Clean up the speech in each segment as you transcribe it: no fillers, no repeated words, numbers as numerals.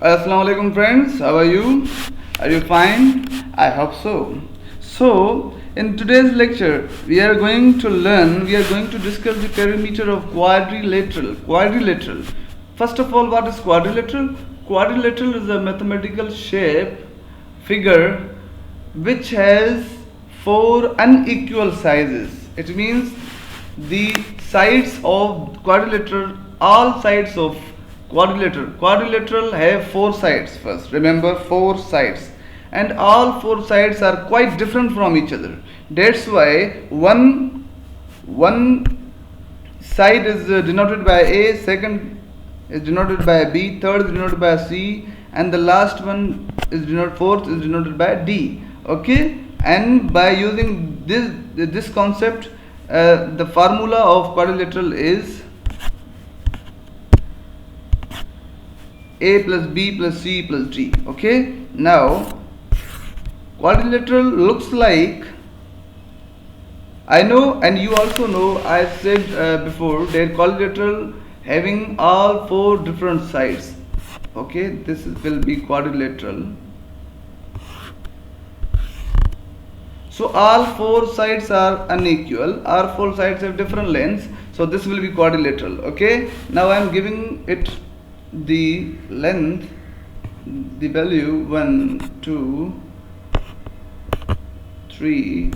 Assalamu alaikum friends, how are you? Are you fine? I hope so. So, in today's lecture, we are going to discuss the perimeter of quadrilateral. Quadrilateral. First of all, what is quadrilateral? Quadrilateral is a mathematical shape, figure, which has four unequal sizes. It means the sides of quadrilateral, all sides of quadrilateral have four sides. First, remember, four sides, and all four sides are quite different from each other. That's why one side is denoted by A, second is denoted by B, third is denoted by C, and the last one is denoted, fourth is denoted by D. Okay, and by using this concept, the formula of quadrilateral is A plus B plus C plus D. Okay, now quadrilateral looks like, I know and you also know, I said before that quadrilateral having all four different sides. Okay, will be quadrilateral. So all four sides are unequal, all four sides have different lengths, so this will be quadrilateral. Okay, now I am giving it the length, the value 1 2 3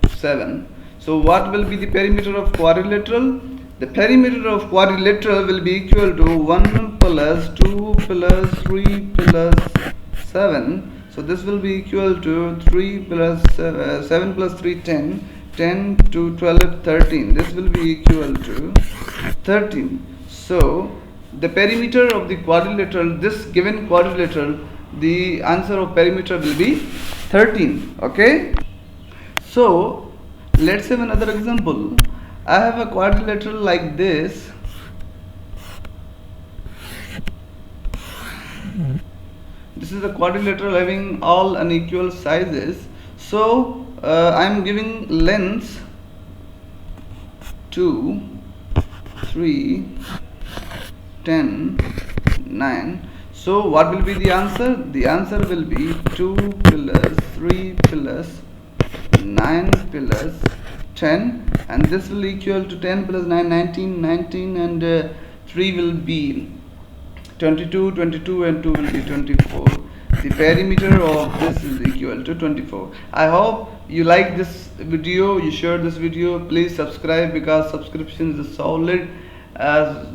7. So what will be the perimeter of quadrilateral? The perimeter of quadrilateral will be equal to 1 plus 2 plus 3 plus 7. So this will be equal to 3 plus 7 plus 3 10, 10 to 12 13. This will be equal to 13. So the perimeter of the quadrilateral, this given quadrilateral, the answer of perimeter will be 13. Okay, so let's have another example. I have a quadrilateral like this. This is a quadrilateral having all unequal sizes. So I am giving lengths 2 3 10 9. So what will be the answer? The answer will be 2 plus 3 plus 9 plus 10, and this will equal to 10 plus 9 19, 19 and 3 will be 22, 22 and 2 will be 24. The perimeter of this is equal to 24. I hope you like this video, you share this video. Please subscribe, because subscription is a solid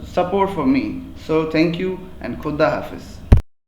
support for me. So thank you and Khuda Hafiz.